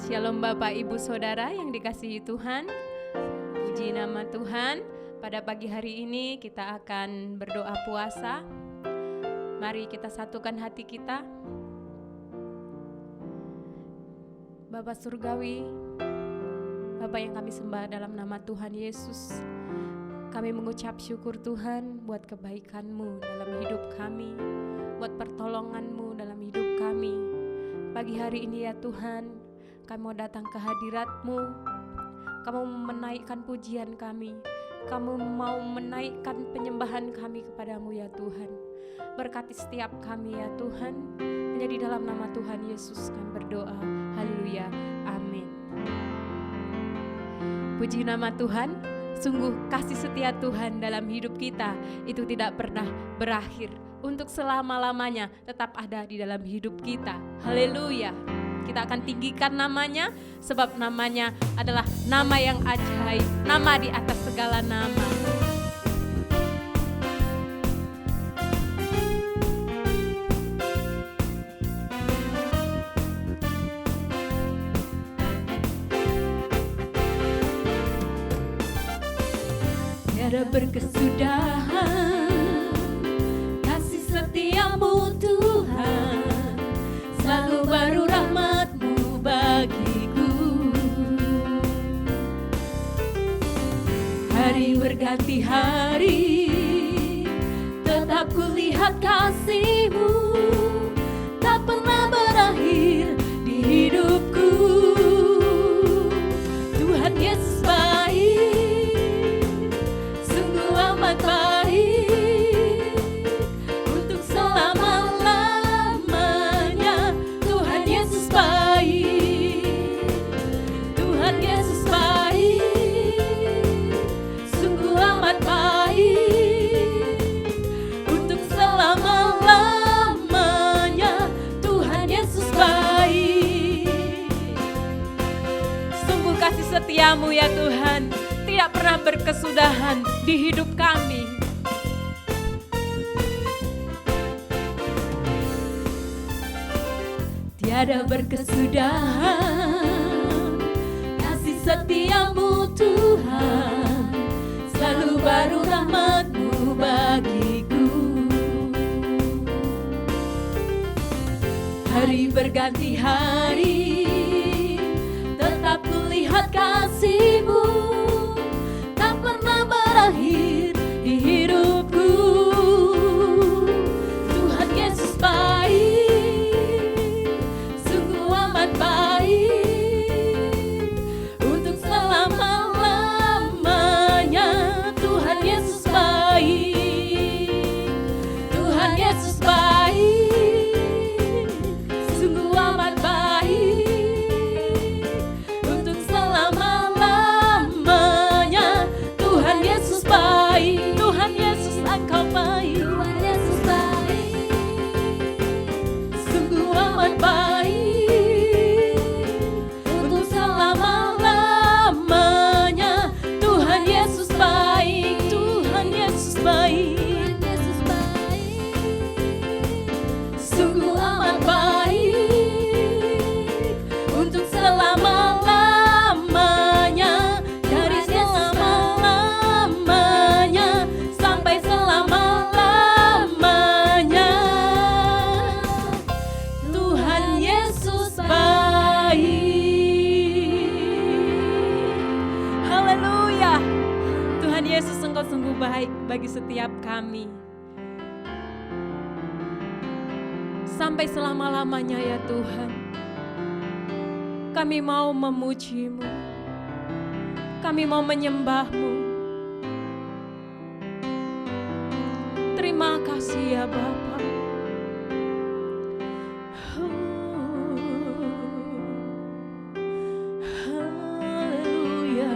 Shalom Bapak Ibu Saudara yang dikasihi Tuhan. Puji nama Tuhan. Pada pagi hari ini kita akan berdoa puasa. Mari kita satukan hati kita. Bapa Surgawi, Bapa yang kami sembah dalam nama Tuhan Yesus, kami mengucap syukur Tuhan buat kebaikan-Mu dalam hidup kami, buat pertolongan-Mu dalam hidup kami. Pagi hari ini ya Tuhan, kami mau datang ke hadirat-Mu. Kamu menaikkan pujian kami, Kamu mau menaikkan penyembahan kami kepadamu ya Tuhan. Berkati setiap kami ya Tuhan. Menjadi dalam nama Tuhan Yesus kami berdoa. Haleluya, amin. Puji nama Tuhan. Sungguh kasih setia Tuhan dalam hidup kita itu tidak pernah berakhir. Untuk selama-lamanya tetap ada di dalam hidup kita. Haleluya. Kita akan tinggikan namanya, sebab namanya adalah nama yang ajaib, nama di atas segala nama. Tiada berkesudahan kasih setiamu Tuhan, selalu baru rahmat-Mu bagiku. Hari berganti hari, tetap kulihat kasih-Mu, tak pernah berakhir di hidupku. Tuhan Yesus baik, sungguh amat baik, untuk selama-lamanya. Tuhan Yesus baik, Tuhan Yesus baik, sungguh amat baik, untuk selama-lamanya. Tuhan Yesus baik. Sungguh kasih setia-Mu ya Tuhan tidak pernah berkesudahan di hidup kami. Tiada berkesudahan kasih setiamu Tuhan, selalu baru rahmat-Mu bagiku. Hari berganti hari, tetap kulihat kasih-Mu, tak pernah berakhir di hidupku. Tuhan Yesus baik, sungguh amat baik, untuk selama-lamanya. Tuhan Yesus baik, Tuhan Yesus baik, sungguh amat baik, untuk selama-lamanya. Tuhan Yesus baik, Tuhan Yesus Engkau baik, Tuhan Yesus baik, sungguh amat baik, untuk selama-lamanya. Tuhan Yesus baik, Tuhan Yesus baik, sungguh amat baik, untuk selama-lamanya. Dari selama-lamanya sampai selama-lamanya. Tuhan Yesus baik. Haleluya. Tuhan Yesus Engkau sungguh baik bagi setiap kami. Sampai selama-lamanya ya Tuhan. Kami mau memuji-Mu, kami mau menyembah-Mu. Terima kasih ya Bapa. Haleluya.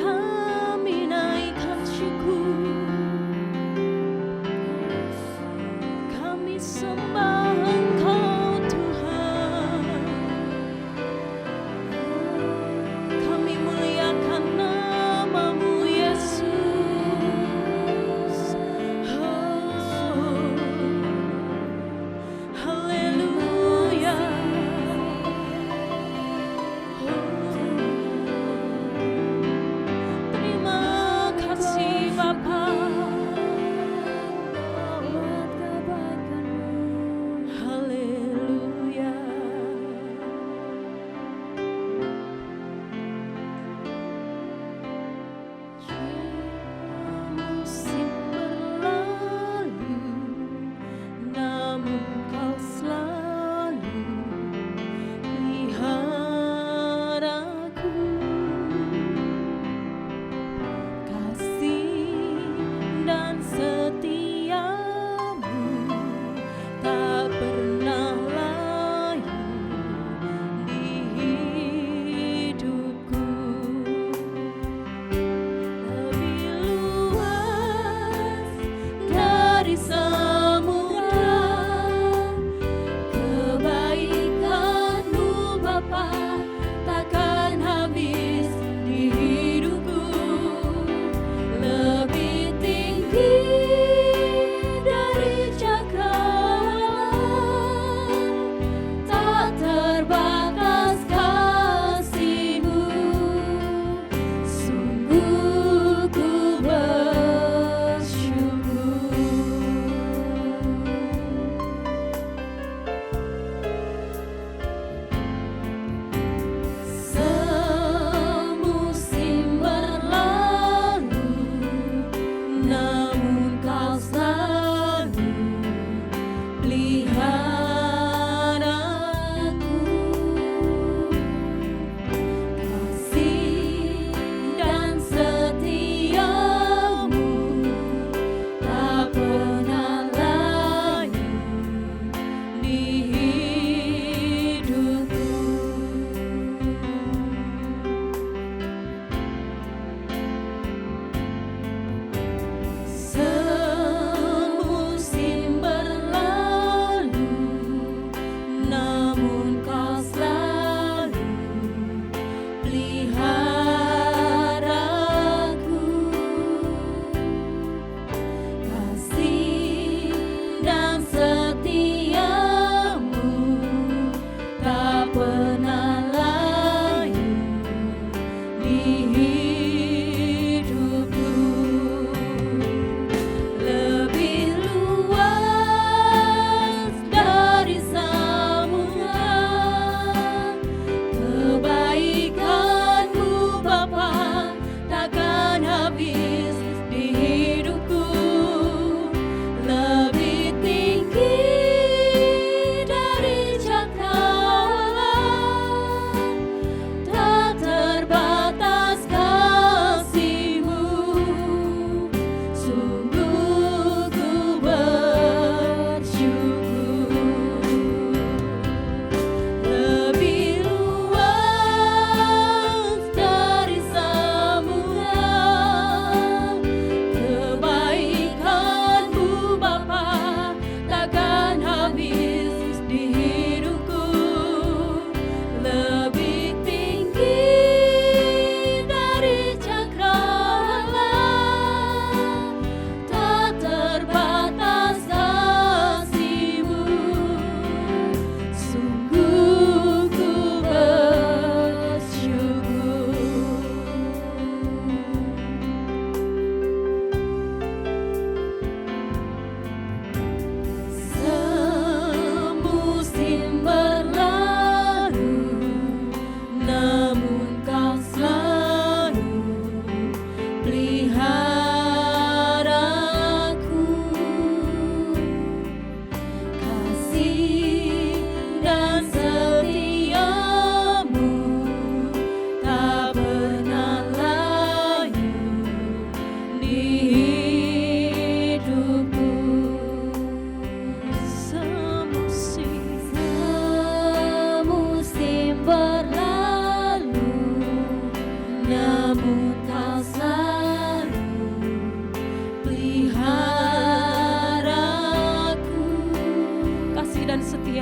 Kami naikkan syukur, kami sembah Engkau Tuhan, kami muliakan nama-Mu Yesus.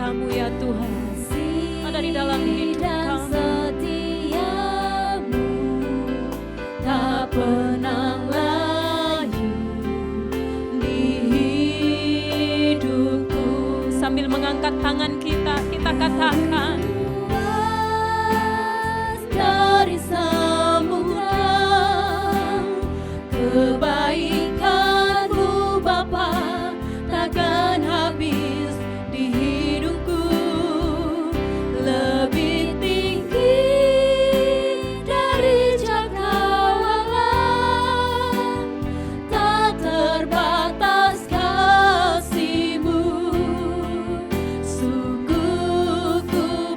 setiamu ya Tuhan, ada di dalam hidup kami. Tak pernah layu di hidupku. Sambil mengangkat tangan kita katakan, dari samudra kebaikan-Mu Bapa takkan habis di hidupku. Lebih tinggi dari cakrawala, tak terbatas kasih-Mu. Sungguh ku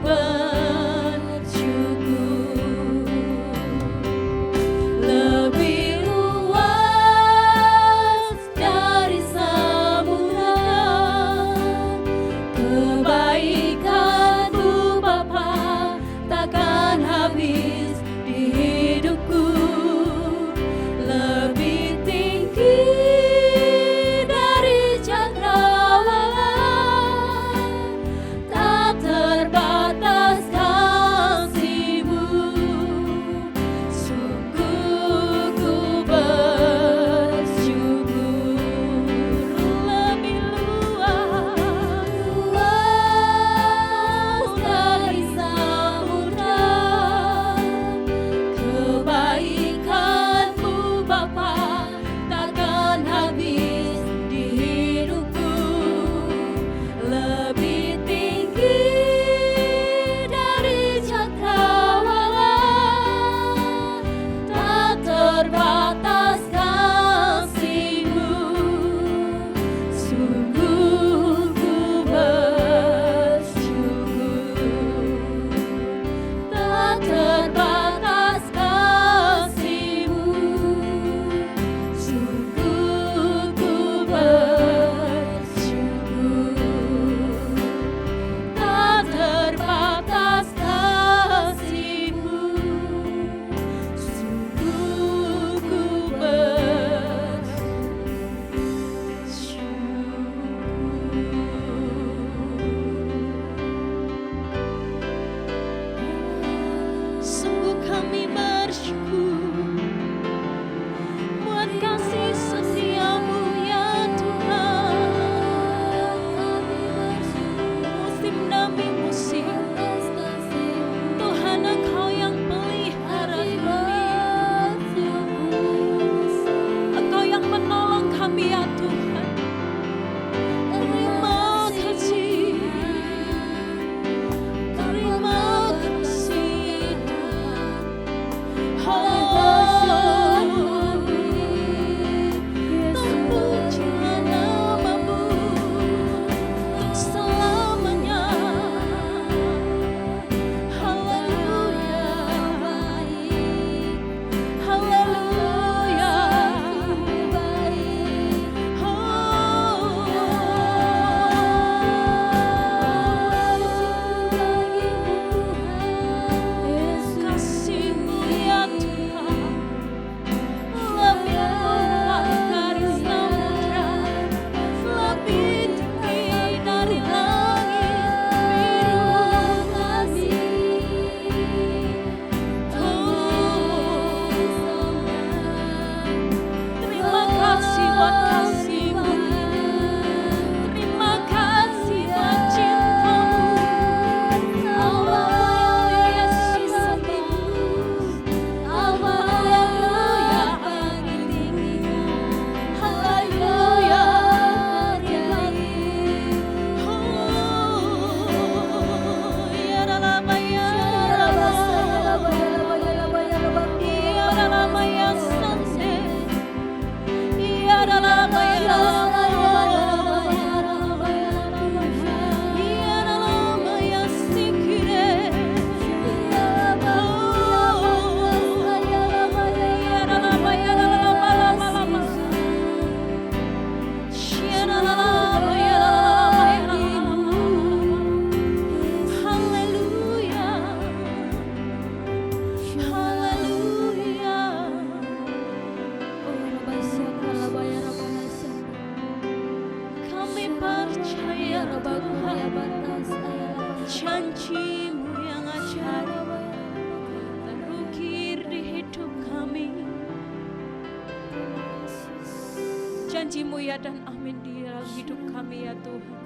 janji-Mu ya dan amin di dalam hidup kami ya Tuhan.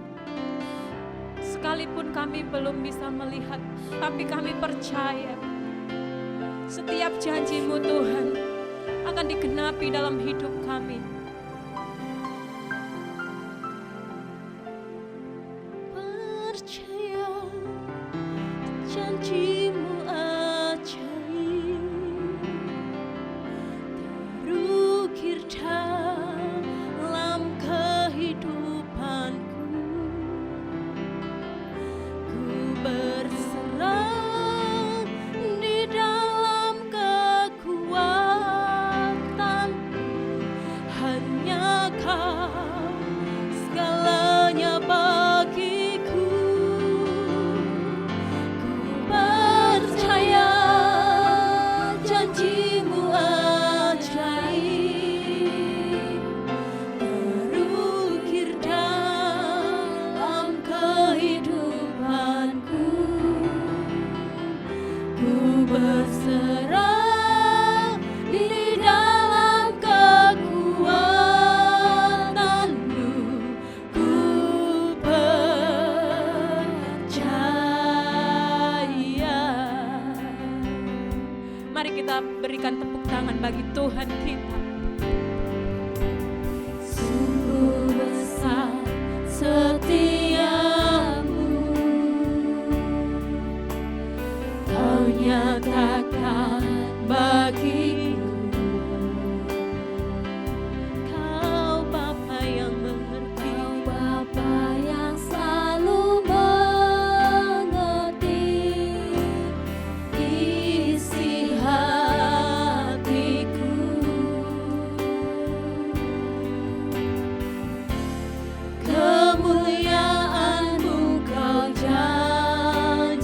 Sekalipun kami belum bisa melihat, tapi kami percaya setiap janji-Mu Tuhan akan digenapi dalam hidup kami. Percaya janji-Mu ajaib terukir dalam kehidupanku. Ku berserah di dalam kekuatan, hanya Kau segalanya bagiku. Ku percaya janji-Mu ajaib terukir dalam kehidupanku. Ku berserah di dalam kekuatan-Mu. Ku percaya. Mari kita berikan tepuk tangan bagi Tuhan kita. Sungguh besar setia-Mu, Kau nyatakan bagiku. Kau Bapa yang mengerti, Kau Bapa yang selalu mengerti isi hatiku. Kemuliaan-Mu Kau janjikan,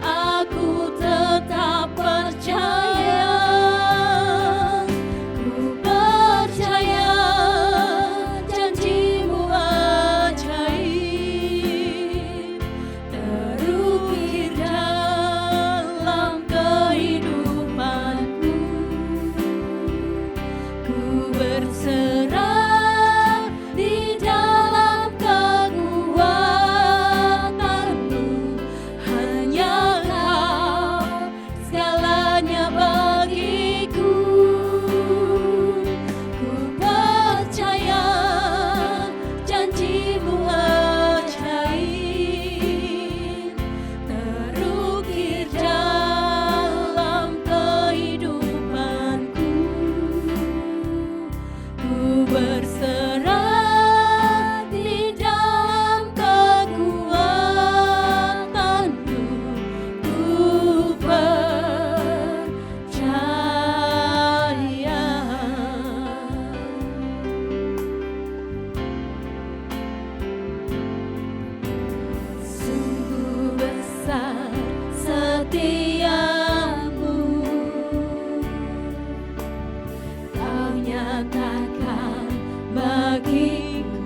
aku tetap percaya. Ku percaya janji-Mu ajaib terukir dalam kehidupanku. Ku berserah di dalam kekuatan-Mu, hanya Kau segalanya bagiku. Ku percaya janji-Mu ajaib terukir dalam kehidupanku. Ku berserah di dalam kekuatan-Mu. Ku percaya. Sungguh besar setia-Mu, Kau nyatakan bagiku.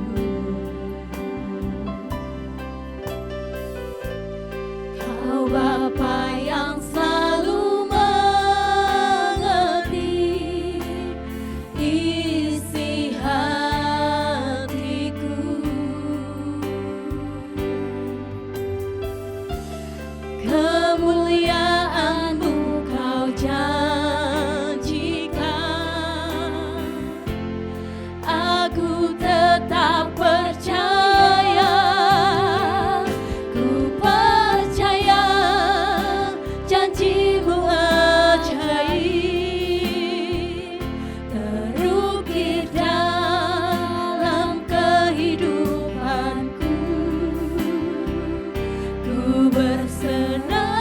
Kau Bapa yang selalu mengerti isi hatiku. Kemuliaan-Mu Kau janjikan, aku tetap percaya. Ku percaya janji-Mu ajaib terukir dalam kehidupanku. Ku berserah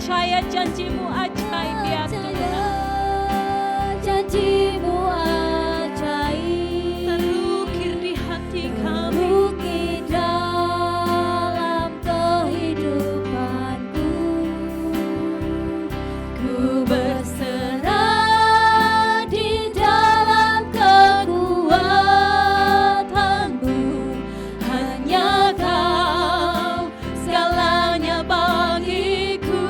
percaya janji-Mu ajaib ya Tuhan. Janji-Mu ajaib Terukir di hati kami. terukir dalam kehidupanku. Ku berserah di dalam kekuatan-Mu. Hanya Kau segalanya bagiku.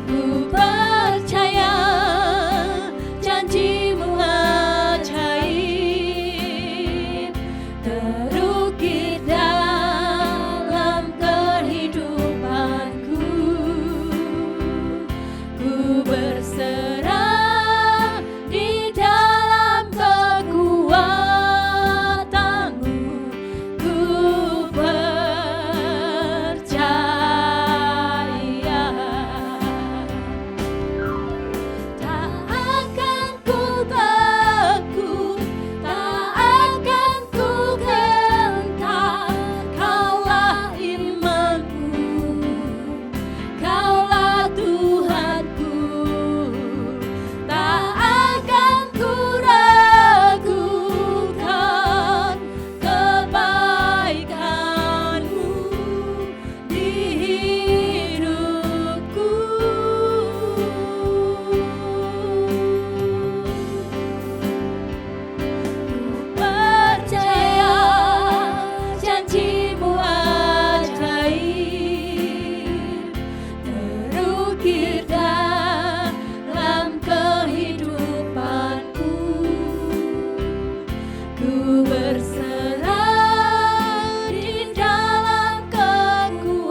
Ku percaya janji-Mu ajaib terukir dalam kehidupanku. Ku berserah di dalam kekuatan-Mu. Ku percaya tak akan ku takut, tak akan ku gentar. Kaulah imanku, Kaulah Tuhanku. Tak akan ku ragukan kebaikan-Mu di hidupku. Percaya janji-Mu ajaib terukir dalam kehidupanku. Ku berserah di dalam kekuatan-Mu.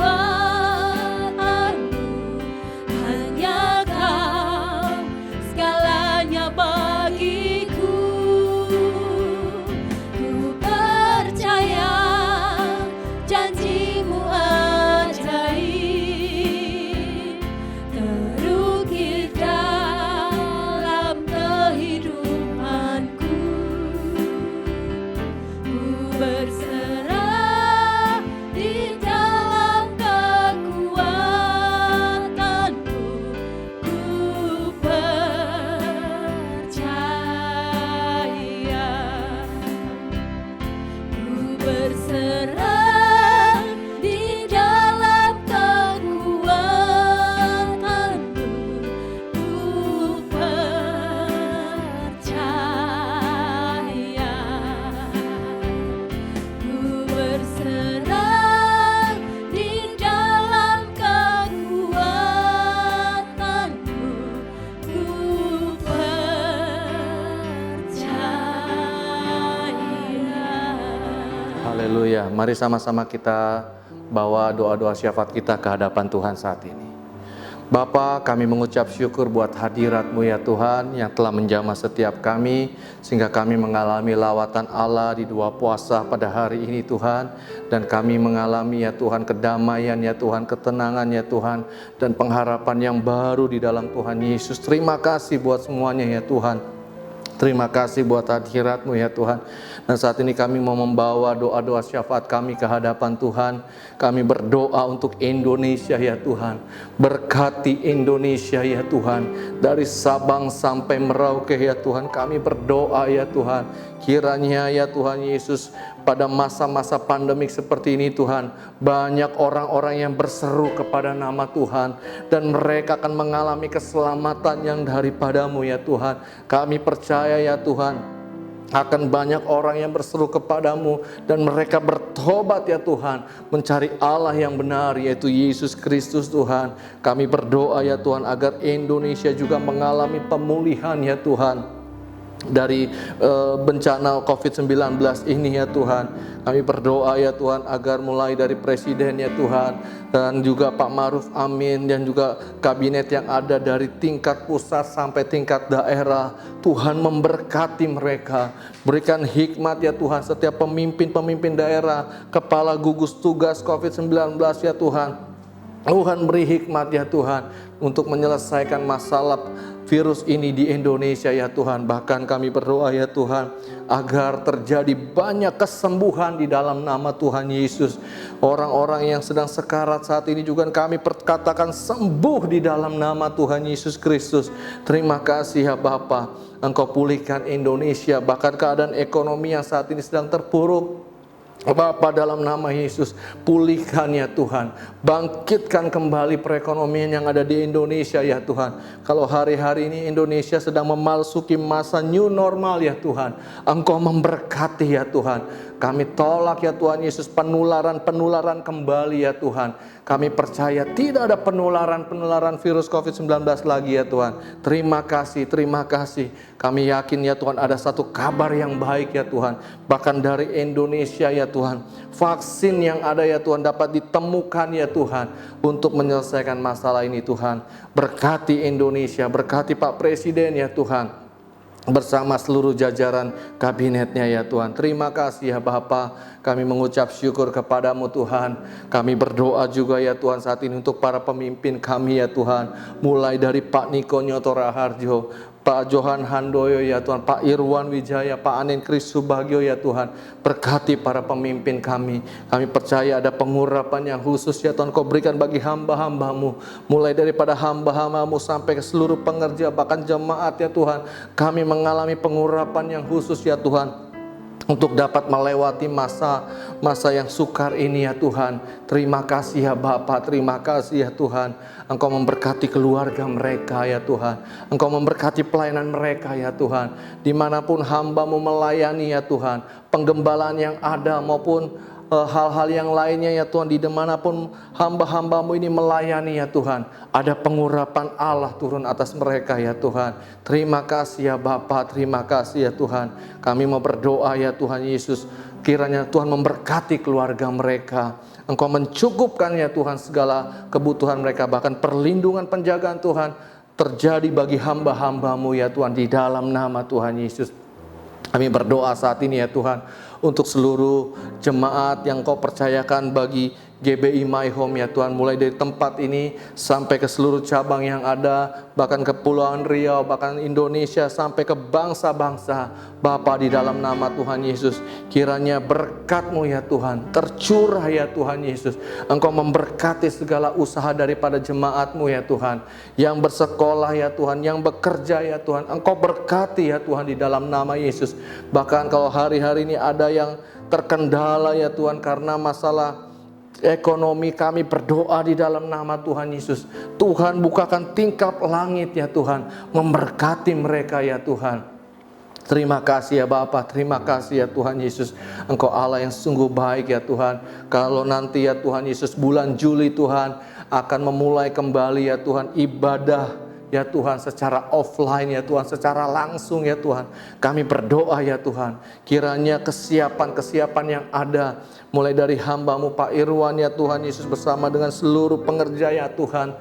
Hanya Kau segalanya bagiku. Ku percaya janji-Mu ajaib terukir dalam kehidupanku. Ku berserah di dalam kekuatan-Mu. Ku percaya. Ku berserah di dalam kekuatan-Mu. Ku percaya. Ku berserah di dalam kekuatan-Mu. Ku percaya. Haleluya. Mari sama-sama kita bawa doa-doa syafaat kita ke hadapan Tuhan saat ini. Bapa, kami mengucap syukur buat hadirat-Mu ya Tuhan yang telah menjamah setiap kami sehingga kami mengalami lawatan Allah di dua puasa pada hari ini Tuhan, dan kami mengalami ya Tuhan kedamaian ya Tuhan, ketenangan ya Tuhan, dan pengharapan yang baru di dalam Tuhan Yesus. Terima kasih buat semuanya ya Tuhan. Terima kasih buat hadirat-Mu ya Tuhan. Dan saat ini kami mau membawa doa-doa syafaat kami ke hadapan Tuhan. Kami berdoa untuk Indonesia ya Tuhan. Berkati Indonesia ya Tuhan. Dari Sabang sampai Merauke ya Tuhan. Kami berdoa ya Tuhan. Kiranya ya Tuhan Yesus, pada masa-masa pandemik seperti ini Tuhan, banyak orang-orang yang berseru kepada nama Tuhan, dan mereka akan mengalami keselamatan yang daripada-Mu ya Tuhan. Kami percaya ya Tuhan, akan banyak orang yang berseru kepadamu dan mereka bertobat ya Tuhan, mencari Allah yang benar yaitu Yesus Kristus Tuhan. Kami berdoa ya Tuhan agar Indonesia juga mengalami pemulihan ya Tuhan dari bencana COVID-19 ini ya Tuhan. Kami berdoa ya Tuhan agar mulai dari Presiden ya Tuhan, dan juga Pak Ma'ruf Amin, dan juga kabinet yang ada dari tingkat pusat sampai tingkat daerah, Tuhan memberkati mereka. Berikan hikmat ya Tuhan setiap pemimpin-pemimpin daerah, kepala gugus tugas COVID-19 ya Tuhan. Tuhan beri hikmat ya Tuhan untuk menyelesaikan masalah virus ini di Indonesia ya Tuhan. Bahkan kami berdoa ya Tuhan, agar terjadi banyak kesembuhan di dalam nama Tuhan Yesus. Orang-orang yang sedang sekarat saat ini juga kami perkatakan sembuh di dalam nama Tuhan Yesus Kristus. Terima kasih ya Bapa, Engkau pulihkan Indonesia, bahkan keadaan ekonomi yang saat ini sedang terpuruk. Bapa, dalam nama Yesus, pulihkan ya Tuhan, bangkitkan kembali perekonomian yang ada di Indonesia ya Tuhan. Kalau hari-hari ini Indonesia sedang memasuki masa new normal ya Tuhan, Engkau memberkati ya Tuhan. Kami tolak ya Tuhan Yesus penularan kembali ya Tuhan. Kami percaya tidak ada penularan virus COVID-19 lagi ya Tuhan. Terima kasih. Kami yakin ya Tuhan ada satu kabar yang baik ya Tuhan. Bahkan dari Indonesia ya Tuhan, vaksin yang ada ya Tuhan dapat ditemukan ya Tuhan untuk menyelesaikan masalah ini Tuhan. Berkati Indonesia, berkati Pak Presiden ya Tuhan, bersama seluruh jajaran kabinetnya ya Tuhan. Terima kasih ya Bapa, kami mengucap syukur kepadamu Tuhan. Kami berdoa juga ya Tuhan saat ini untuk para pemimpin kami ya Tuhan, mulai dari Pak Niko Nyoto Raharjo, Pak Johan Handoyo ya Tuhan, Pak Irwan Wijaya, Pak Anin Kris Subagio ya Tuhan. Berkati para pemimpin kami. Kami percaya ada pengurapan yang khusus ya Tuhan Kau berikan bagi hamba-hambamu, mulai daripada hamba-hambamu sampai ke seluruh pengerja, bahkan jemaat ya Tuhan. Kami mengalami pengurapan yang khusus ya Tuhan, untuk dapat melewati masa yang sukar ini ya Tuhan. Terima kasih ya Bapa, terima kasih ya Tuhan. Engkau memberkati keluarga mereka ya Tuhan. Engkau memberkati pelayanan mereka ya Tuhan. Dimanapun hamba-Mu melayani ya Tuhan, penggembalaan yang ada maupun hal-hal yang lainnya ya Tuhan, di dimanapun hamba-hamba-Mu ini melayani ya Tuhan, ada pengurapan Allah turun atas mereka ya Tuhan. Terima kasih ya Bapa, terima kasih ya Tuhan. Kami mau berdoa ya Tuhan Yesus, kiranya Tuhan memberkati keluarga mereka. Engkau mencukupkan ya Tuhan segala kebutuhan mereka, bahkan perlindungan penjagaan Tuhan terjadi bagi hamba-hamba-Mu ya Tuhan, di dalam nama Tuhan Yesus. Kami berdoa saat ini ya Tuhan, untuk seluruh jemaat yang Kau percayakan bagi GBI My Home ya Tuhan, mulai dari tempat ini sampai ke seluruh cabang yang ada, bahkan ke Kepulauan Riau, bahkan Indonesia, sampai ke bangsa-bangsa. Bapa, di dalam nama Tuhan Yesus, kiranya berkat-Mu ya Tuhan tercurah ya Tuhan Yesus. Engkau memberkati segala usaha daripada jemaat-Mu ya Tuhan, yang bersekolah ya Tuhan, yang bekerja ya Tuhan. Engkau berkati ya Tuhan di dalam nama Yesus. Bahkan kalau hari-hari ini ada yang terkendala ya Tuhan karena masalah ekonomi, kami berdoa di dalam nama Tuhan Yesus, Tuhan bukakan tingkap langit ya Tuhan, memberkati mereka ya Tuhan. Terima kasih ya Bapa, terima kasih ya Tuhan Yesus. Engkau Allah yang sungguh baik ya Tuhan. Kalau nanti ya Tuhan Yesus bulan Juli Tuhan akan memulai kembali ya Tuhan ibadah ya Tuhan secara offline ya Tuhan, secara langsung ya Tuhan. Kami berdoa ya Tuhan, kiranya kesiapan yang ada, mulai dari hamba-Mu Pak Irwan ya Tuhan Yesus, bersama dengan seluruh pengerja ya Tuhan,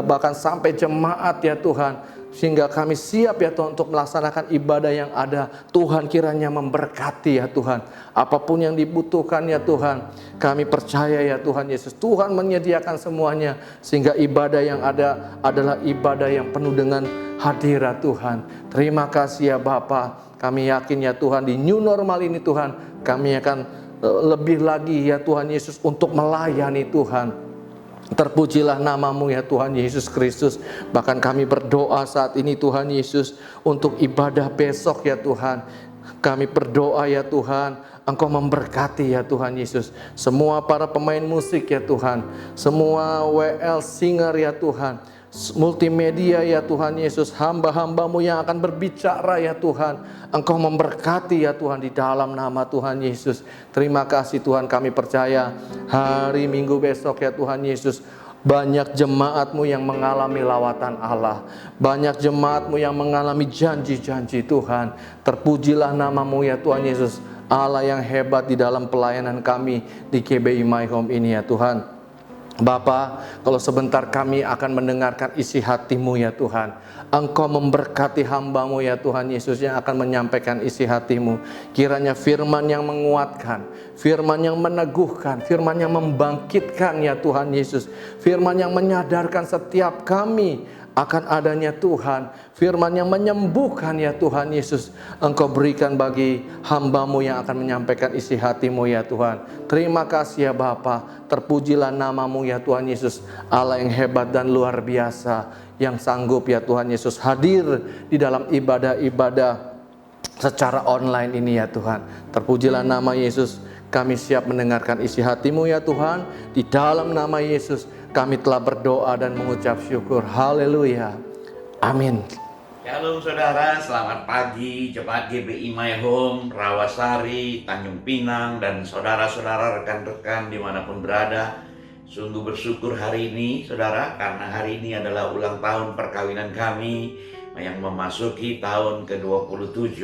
bahkan sampai jemaat ya Tuhan, sehingga kami siap ya Tuhan untuk melaksanakan ibadah yang ada. Tuhan kiranya memberkati ya Tuhan, apapun yang dibutuhkan ya Tuhan, kami percaya ya Tuhan Yesus, Tuhan menyediakan semuanya, sehingga ibadah yang ada adalah ibadah yang penuh dengan hadirat Tuhan. Terima kasih ya Bapa, kami yakin ya Tuhan di new normal ini Tuhan, kami akan lebih lagi ya Tuhan Yesus untuk melayani Tuhan. Terpujilah nama-Mu ya Tuhan Yesus Kristus. Bahkan kami berdoa saat ini Tuhan Yesus, untuk ibadah besok ya Tuhan, kami berdoa ya Tuhan, Engkau memberkati ya Tuhan Yesus, semua para pemain musik ya Tuhan, semua WL singer ya Tuhan, multimedia ya Tuhan Yesus, hamba-hamba-Mu yang akan berbicara ya Tuhan, Engkau memberkati ya Tuhan di dalam nama Tuhan Yesus. Terima kasih Tuhan, kami percaya hari Minggu besok ya Tuhan Yesus, banyak jemaat-Mu yang mengalami lawatan Allah, banyak jemaat-Mu yang mengalami janji-janji Tuhan. Terpujilah nama-Mu ya Tuhan Yesus, Allah yang hebat di dalam pelayanan kami di GBI My Home ini ya Tuhan. Bapa, kalau sebentar kami akan mendengarkan isi hati-Mu ya Tuhan, Engkau memberkati hamba-Mu ya Tuhan Yesus yang akan menyampaikan isi hati-Mu. Kiranya firman yang menguatkan, firman yang meneguhkan, firman yang membangkitkan ya Tuhan Yesus, firman yang menyadarkan setiap kami akan adanya Tuhan, firman yang menyembuhkan ya Tuhan Yesus, Engkau berikan bagi hamba-Mu yang akan menyampaikan isi hati-Mu ya Tuhan. Terima kasih ya Bapa, terpujilah nama-Mu ya Tuhan Yesus, Allah yang hebat dan luar biasa, yang sanggup ya Tuhan Yesus hadir di dalam ibadah-ibadah secara online ini ya Tuhan. Terpujilah nama Yesus. Kami siap mendengarkan isi hati-Mu ya Tuhan. Di dalam nama Yesus kami telah berdoa dan mengucap syukur. Haleluya. Amin. Shalom saudara, selamat pagi Jemaat GBI My Home, Rawasari, Tanjung Pinang, dan saudara-saudara rekan-rekan dimanapun berada. Sungguh bersyukur hari ini saudara, karena hari ini adalah ulang tahun perkawinan kami yang memasuki tahun ke-27.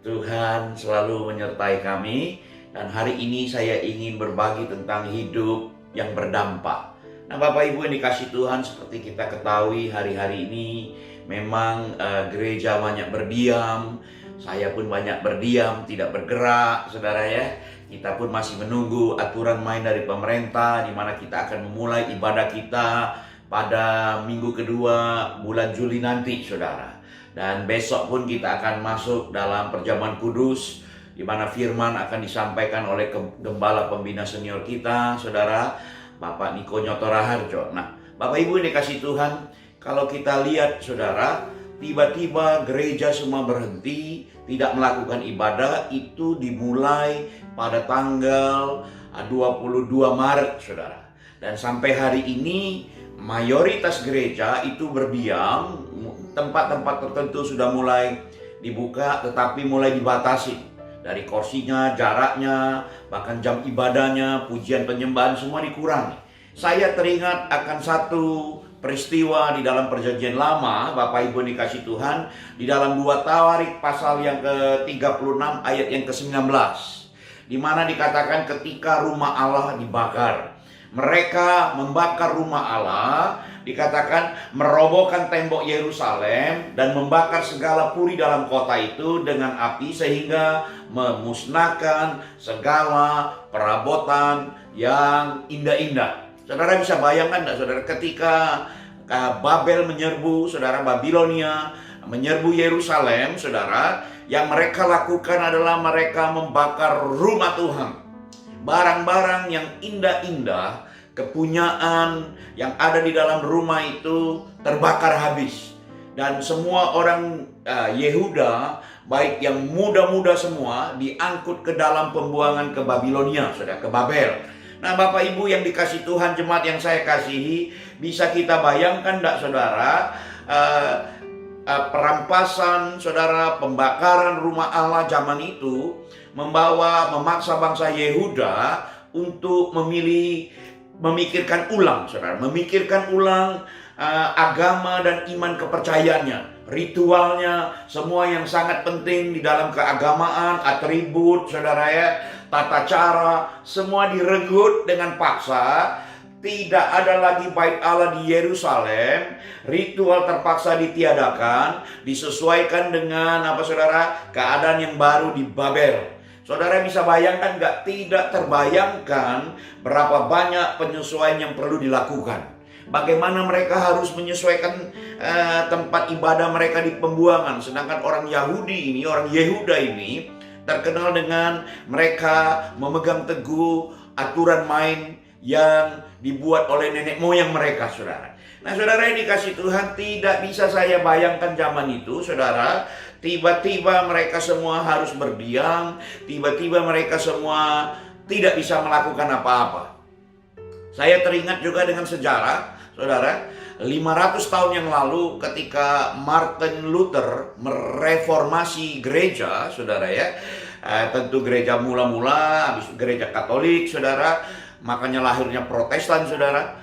Tuhan selalu menyertai kami. Dan hari ini saya ingin berbagi tentang hidup yang berdampak. Nah Bapak Ibu yang dikasih Tuhan, seperti kita ketahui hari-hari ini memang gereja banyak berdiam. Saya pun banyak berdiam, tidak bergerak saudara ya. Kita pun masih menunggu aturan main dari pemerintah, di mana kita akan memulai ibadah kita pada minggu kedua bulan Juli nanti saudara. Dan besok pun kita akan masuk dalam perjamuan kudus, di mana firman akan disampaikan oleh gembala pembina senior kita, saudara, Bapak Niko Nyoto Raharjo. Nah, Bapak Ibu yang dikasih Tuhan, kalau kita lihat, saudara, tiba-tiba gereja semua berhenti, tidak melakukan ibadah, itu dimulai pada tanggal 22 Maret, saudara. Dan sampai hari ini, mayoritas gereja itu berdiam, tempat-tempat tertentu sudah mulai dibuka, tetapi mulai dibatasi. Dari kursinya, jaraknya, bahkan jam ibadahnya, pujian penyembahan semua dikurangi. Saya teringat akan satu peristiwa di dalam perjanjian lama, Bapak Ibu dikasih Tuhan, di dalam 2 Tawarik pasal yang ke-36 ayat yang ke-19. Di mana dikatakan ketika rumah Allah dibakar. Mereka membakar rumah Allah, dikatakan merobohkan tembok Yerusalem dan membakar segala puri dalam kota itu dengan api sehingga memusnahkan segala perabotan yang indah-indah. Saudara bisa bayangkan tidak saudara, ketika Babel menyerbu, saudara, Babilonia menyerbu Yerusalem, saudara, yang mereka lakukan adalah mereka membakar rumah Tuhan. Barang-barang yang indah-indah, kepunyaan yang ada di dalam rumah itu terbakar habis. Dan semua orang Yehuda, baik yang muda-muda semua, diangkut ke dalam pembuangan ke Babilonia, saudara, ke Babel. Nah Bapak Ibu yang dikasih Tuhan, jemaat yang saya kasihi, bisa kita bayangkan enggak saudara, perampasan, saudara, pembakaran rumah Allah zaman itu memaksa bangsa Yehuda untuk memikirkan ulang, saudara, memikirkan ulang agama dan iman kepercayaannya, ritualnya, semua yang sangat penting di dalam keagamaan, atribut, saudara ya, tata cara, semua direnggut dengan paksa. Tidak ada lagi bait Allah di Yerusalem, ritual terpaksa ditiadakan, disesuaikan dengan apa saudara, keadaan yang baru di Babel. Saudara bisa bayangkan nggak? Tidak terbayangkan berapa banyak penyesuaian yang perlu dilakukan. Bagaimana mereka harus menyesuaikan tempat ibadah mereka di pembuangan. Sedangkan orang Yahudi ini, orang Yehuda ini terkenal dengan mereka memegang teguh aturan main yang dibuat oleh nenek moyang mereka, saudara. Nah, saudara yang dikasih Tuhan, tidak bisa saya bayangkan zaman itu, saudara. Tiba-tiba mereka semua harus berdiam, tiba-tiba mereka semua tidak bisa melakukan apa-apa. Saya teringat juga dengan sejarah, saudara, 500 tahun yang lalu ketika Martin Luther mereformasi gereja, saudara ya. Tentu gereja mula-mula, habis gereja Katolik, saudara. Makanya lahirnya Protestan, saudara.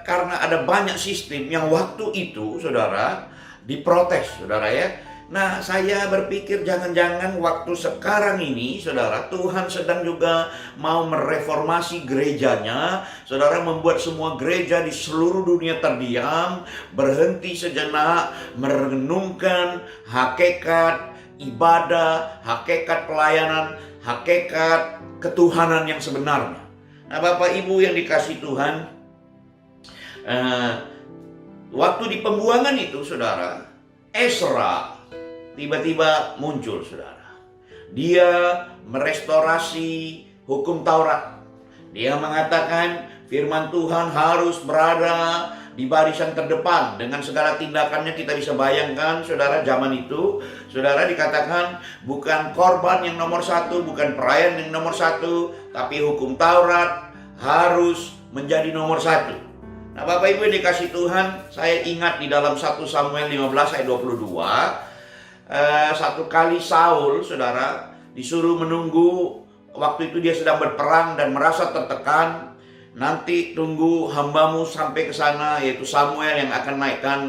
Karena ada banyak sistem yang waktu itu, saudara, diprotes, saudara ya. Nah, saya berpikir jangan-jangan waktu sekarang ini, saudara, Tuhan sedang juga mau mereformasi gerejanya. Saudara, membuat semua gereja di seluruh dunia terdiam, berhenti sejenak, merenungkan hakikat ibadah, hakikat pelayanan, hakikat ketuhanan yang sebenarnya. Nah, Bapak Ibu yang dikasih Tuhan, waktu di pembuangan itu, saudara, Ezra tiba-tiba muncul, saudara. Dia merestorasi hukum Taurat. Dia mengatakan firman Tuhan harus berada di barisan terdepan. Dengan segala tindakannya kita bisa bayangkan, saudara, zaman itu, saudara, dikatakan bukan korban yang nomor satu, bukan perayaan yang nomor satu, tapi hukum Taurat harus menjadi nomor satu. Nah, Bapak Ibu yang dikasih Tuhan, saya ingat di dalam 1 Samuel 15 ayat 22, satu kali Saul, saudara, disuruh menunggu. Waktu itu dia sedang berperang dan merasa tertekan. Nanti tunggu hambamu sampai ke sana, yaitu Samuel yang akan naikkan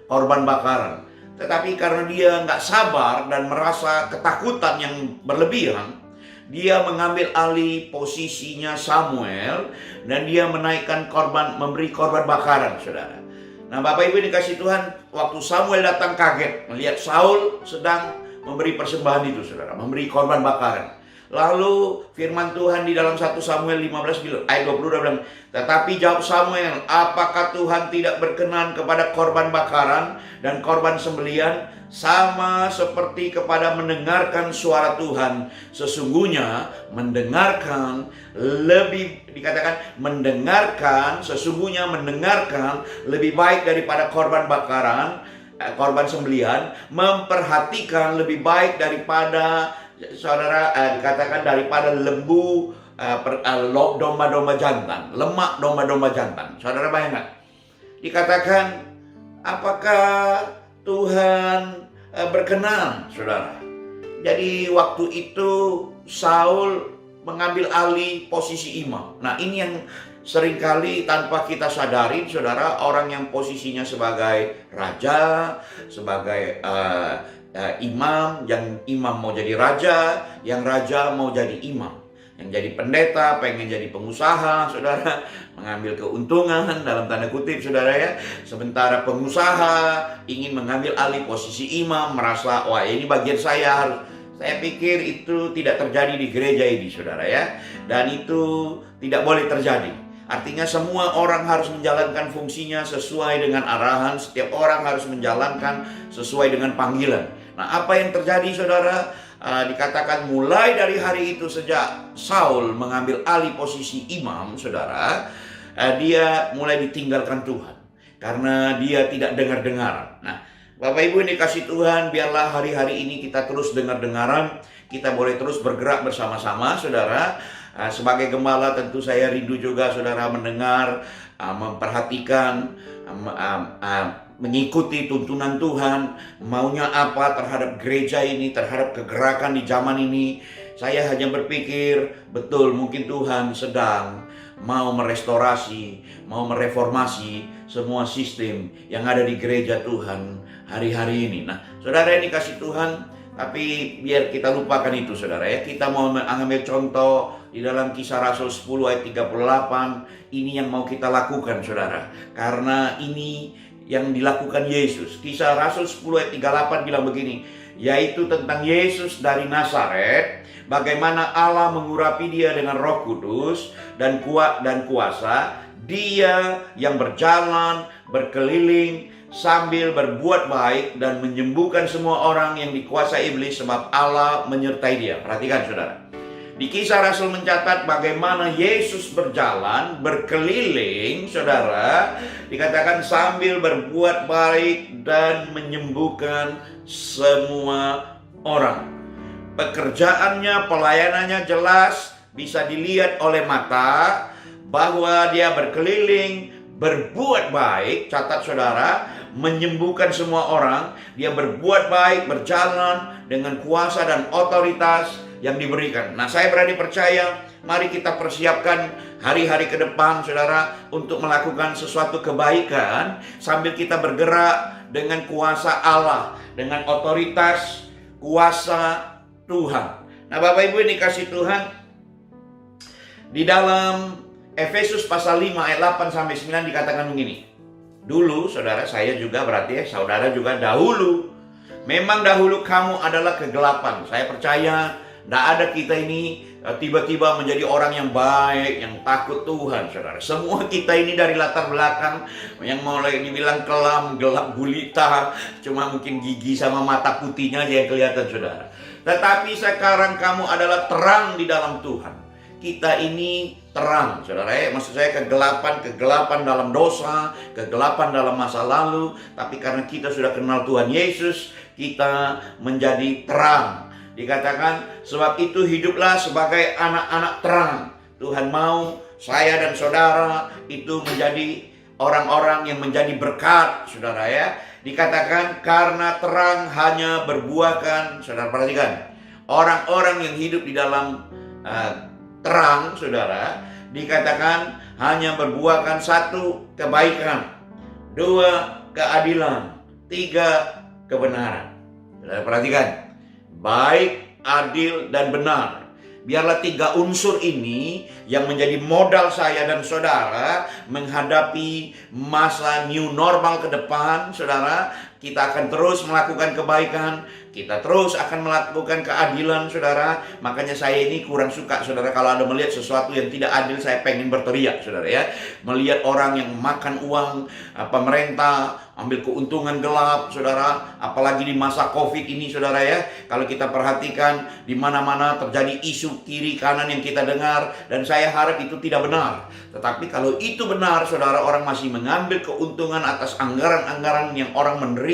korban bakaran. Tetapi karena dia nggak sabar dan merasa ketakutan yang berlebihan, dia mengambil alih posisinya Samuel dan dia menaikkan korban, memberi korban bakaran, saudara. Nah, Bapak Ibu dikasih Tuhan, waktu Samuel datang kaget melihat Saul sedang memberi persembahan itu, saudara, memberi korban bakaran. Lalu firman Tuhan di dalam 1 Samuel 15 ayat 22 bilang, tetapi jawab Samuel, apakah Tuhan tidak berkenan kepada korban bakaran dan korban sembelian sama seperti kepada mendengarkan suara Tuhan? Sesungguhnya mendengarkan lebih, dikatakan mendengarkan, sesungguhnya mendengarkan lebih baik daripada korban bakaran, korban sembelian, memperhatikan lebih baik daripada, saudara, dikatakan daripada lembu, domba-domba jantan, lemak domba-domba jantan. Saudara bayangkan, dikatakan apakah Tuhan berkenan, saudara? Jadi waktu itu Saul mengambil alih posisi imam. Nah, ini yang seringkali tanpa kita sadari, saudara, orang yang posisinya sebagai raja, sebagai imam, yang imam mau jadi raja, yang raja mau jadi imam, yang jadi pendeta pengen jadi pengusaha, saudara, mengambil keuntungan dalam tanda kutip, saudara ya. Sementara pengusaha ingin mengambil alih posisi imam, merasa wah ini bagian saya harus. Saya pikir itu tidak terjadi di gereja ini, saudara ya, dan itu tidak boleh terjadi. Artinya semua orang harus menjalankan fungsinya sesuai dengan arahan. Setiap orang harus menjalankan sesuai dengan panggilan. Nah, apa yang terjadi, saudara? Dikatakan mulai dari hari itu, sejak Saul mengambil alih posisi imam, saudara, dia mulai ditinggalkan Tuhan karena dia tidak dengar-dengaran. Nah, Bapak Ibu yang dikasih Tuhan, biarlah hari-hari ini kita terus dengar-dengaran, kita boleh terus bergerak bersama-sama, saudara. Sebagai gembala tentu saya rindu juga, saudara, mendengar, memperhatikan, mengikuti tuntunan Tuhan, maunya apa terhadap gereja ini, terhadap kegerakan di zaman ini. Saya hanya berpikir, betul, mungkin Tuhan sedang mau merestorasi, mau mereformasi semua sistem yang ada di gereja Tuhan hari-hari ini. Nah, saudara yang dikasih Tuhan, tapi biar kita lupakan itu, saudara ya. Kita mau mengambil contoh di dalam Kisah Rasul 10 ayat 38. Ini yang mau kita lakukan, saudara, karena ini yang dilakukan Yesus. Kisah Rasul 10 ayat 38 bilang begini, yaitu tentang Yesus dari Nazaret, bagaimana Allah mengurapi dia dengan Roh Kudus dan kuasa, dia yang berjalan berkeliling sambil berbuat baik dan menyembuhkan semua orang yang dikuasai iblis, sebab Allah menyertai dia. Perhatikan, saudara. Di Kisah Rasul mencatat bagaimana Yesus berjalan, berkeliling, saudara, dikatakan sambil berbuat baik dan menyembuhkan semua orang. Pekerjaannya, pelayanannya jelas bisa dilihat oleh mata bahwa dia berkeliling, berbuat baik, catat saudara, menyembuhkan semua orang. Dia berbuat baik, berjalan dengan kuasa dan otoritas yang diberikan. Nah, saya berani percaya, mari kita persiapkan hari-hari ke depan, saudara, untuk melakukan sesuatu kebaikan sambil kita bergerak dengan kuasa Allah, dengan otoritas kuasa Tuhan. Nah, Bapak Ibu yang dikasih Tuhan, di dalam Efesus pasal 5 ayat 8 sampai 9 dikatakan begini. Dulu, saudara, saya juga berarti saudara juga dahulu. Memang dahulu kamu adalah kegelapan. Saya percaya tidak ada kita ini tiba-tiba menjadi orang yang baik, yang takut Tuhan, saudara. Semua kita ini dari latar belakang yang mulai dibilang kelam, gelap gulita, cuma mungkin gigi sama mata putihnya aja yang kelihatan, saudara. Tetapi sekarang kamu adalah terang di dalam Tuhan. Kita ini terang, saudara ya. Maksud saya kegelapan dalam dosa, kegelapan dalam masa lalu. Tapi karena kita sudah kenal Tuhan Yesus, kita menjadi terang. Dikatakan, sebab itu hiduplah sebagai anak-anak terang. Tuhan mau saya dan saudara itu menjadi orang-orang yang menjadi berkat, saudara ya. Dikatakan karena terang hanya berbuahkan, saudara perhatikan, orang-orang yang hidup di dalam terang, saudara, dikatakan hanya berbuahkan 1, kebaikan, 2, keadilan, 3, kebenaran. Saudara perhatikan, baik, adil, dan benar. Biarlah 3 unsur ini yang menjadi modal saya dan saudara menghadapi masa new normal ke depan, saudara. Kita akan terus melakukan kebaikan, kita terus akan melakukan keadilan, saudara. Makanya saya ini kurang suka, saudara, kalau ada melihat sesuatu yang tidak adil, saya pengen berteriak, saudara ya. Melihat orang yang makan uang pemerintah, ambil keuntungan gelap, saudara. Apalagi di masa COVID ini, saudara ya. Kalau kita perhatikan, di mana-mana terjadi isu kiri kanan yang kita dengar, dan saya harap itu tidak benar. Tetapi kalau itu benar, saudara, orang masih mengambil keuntungan atas anggaran-anggaran yang orang menderita,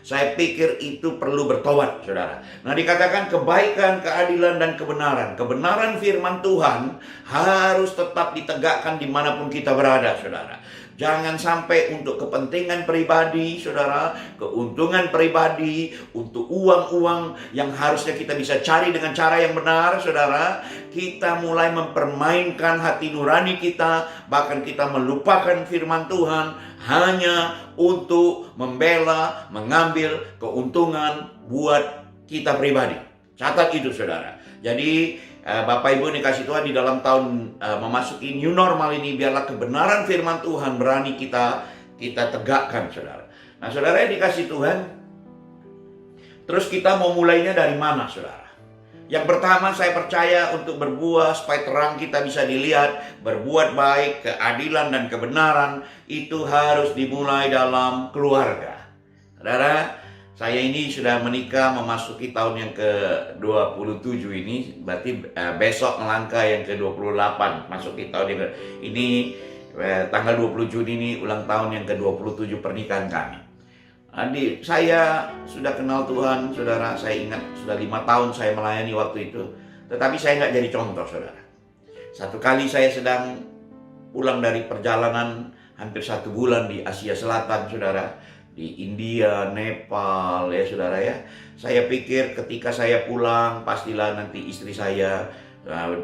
saya pikir itu perlu bertobat, saudara. Nah, dikatakan kebaikan, keadilan, dan kebenaran. Kebenaran firman Tuhan harus tetap ditegakkan dimanapun kita berada, saudara. Jangan sampai untuk kepentingan pribadi, saudara, keuntungan pribadi, untuk uang-uang yang harusnya kita bisa cari dengan cara yang benar, saudara, kita mulai mempermainkan hati nurani kita, bahkan kita melupakan firman Tuhan hanya untuk membela, mengambil keuntungan buat kita pribadi. Catat itu, saudara. Jadi Bapak Ibu dikasih Tuhan, di dalam tahun memasuki new normal ini, biarlah kebenaran firman Tuhan berani kita tegakkan, saudara. Nah, saudara dikasih Tuhan, terus kita mau mulainya dari mana, saudara? Yang pertama, saya percaya untuk berbuah supaya terang kita bisa dilihat, berbuat baik, keadilan, dan kebenaran, itu harus dimulai dalam keluarga. Saudara, saya ini sudah menikah memasuki tahun yang ke-27 ini, berarti besok melangkah yang ke-28, masuki tahun yang ini tanggal 20 Juni ini ulang tahun yang ke-27 pernikahan kami. Adik, saya sudah kenal Tuhan, saudara. Saya ingat sudah 5 tahun saya melayani waktu itu, tetapi saya nggak jadi contoh, saudara. Satu kali saya sedang pulang dari perjalanan hampir 1 bulan di Asia Selatan, saudara, di India, Nepal, ya saudara ya. Saya pikir ketika saya pulang, pastilah nanti istri saya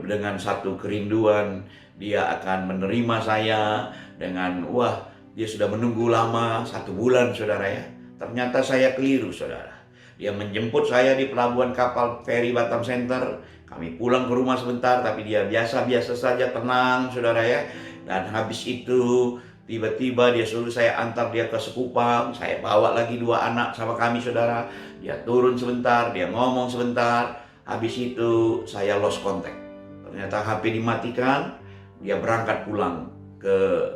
dengan satu kerinduan, dia akan menerima saya dengan, wah, dia sudah menunggu lama 1 bulan, saudara ya. Ternyata saya keliru, saudara. Dia menjemput saya di pelabuhan kapal feri Batam Center. Kami pulang ke rumah sebentar, tapi dia biasa-biasa saja, tenang, saudara ya. Dan habis itu tiba-tiba dia suruh saya antar dia ke Sekupang. Saya bawa lagi 2 anak sama kami, saudara. Dia turun sebentar, dia ngomong sebentar. Habis itu saya lost contact. Ternyata HP dimatikan. Dia berangkat pulang ke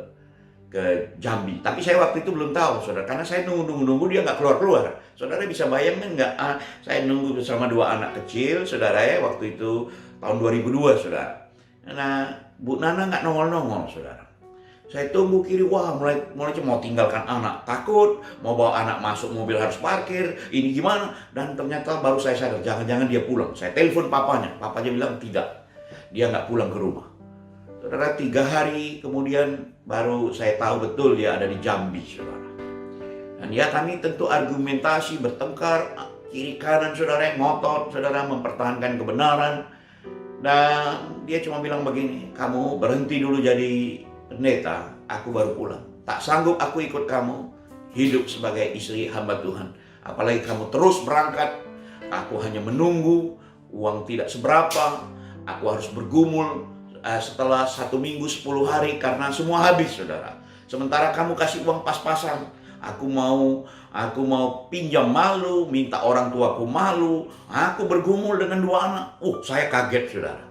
Jambi. Tapi saya waktu itu belum tahu, saudara. Karena saya nunggu dia nggak keluar-keluar. Saudara bisa bayangkan nggak? Saya nunggu bersama 2 anak kecil, saudara ya. Waktu itu tahun 2002, saudara. Nah, Bu Nana nggak nongol-nongol, saudara. Saya tunggu kiri, wah mulai mau tinggalkan anak, takut mau bawa anak masuk mobil harus parkir, ini gimana? Dan ternyata baru saya sadar, jangan-jangan dia pulang. Saya telepon papanya bilang tidak, dia nggak pulang ke rumah. Saudara, 3 hari kemudian baru saya tahu betul dia ada di Jambi, saudara. Dan ya kami tentu argumentasi, bertengkar, kiri kanan, saudara, ngotot, saudara, mempertahankan kebenaran. Dan dia cuma bilang begini, kamu berhenti dulu jadi pendeta, aku baru pulang. Tak sanggup aku ikut kamu hidup sebagai istri hamba Tuhan. Apalagi kamu terus berangkat, aku hanya menunggu, uang tidak seberapa, aku harus bergumul setelah 1 minggu 10 hari karena semua habis, saudara. Sementara kamu kasih uang pas-pasan, aku mau pinjam malu, minta orang tuaku malu, aku bergumul dengan 2 anak. Saya kaget, saudara.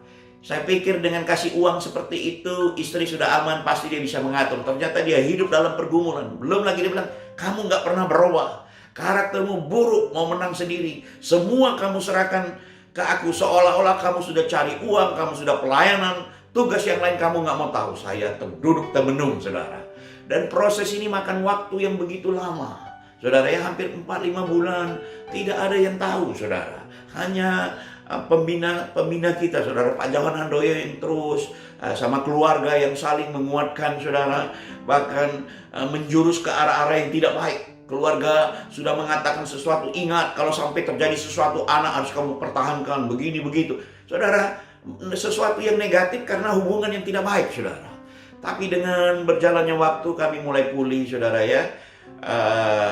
Saya pikir dengan kasih uang seperti itu, istri sudah aman, pasti dia bisa mengatur. Ternyata dia hidup dalam pergumulan. Belum lagi dia bilang, kamu nggak pernah berubah. Karaktermu buruk, mau menang sendiri. Semua kamu serahkan ke aku, seolah-olah kamu sudah cari uang, kamu sudah pelayanan. Tugas yang lain kamu nggak mau tahu. Saya duduk termenung, saudara. Dan proses ini makan waktu yang begitu lama. Saudara, ya hampir 4-5 bulan. Tidak ada yang tahu, saudara. Hanya pembina kita, saudara, Pak Jawan Handoyo yang terus sama keluarga yang saling menguatkan, saudara, bahkan menjurus ke arah-arah yang tidak baik. Keluarga sudah mengatakan sesuatu, ingat kalau sampai terjadi sesuatu anak harus kamu pertahankan, begini begitu, saudara. Sesuatu yang negatif karena hubungan yang tidak baik, saudara. Tapi dengan berjalannya waktu kami mulai pulih, saudara, ya.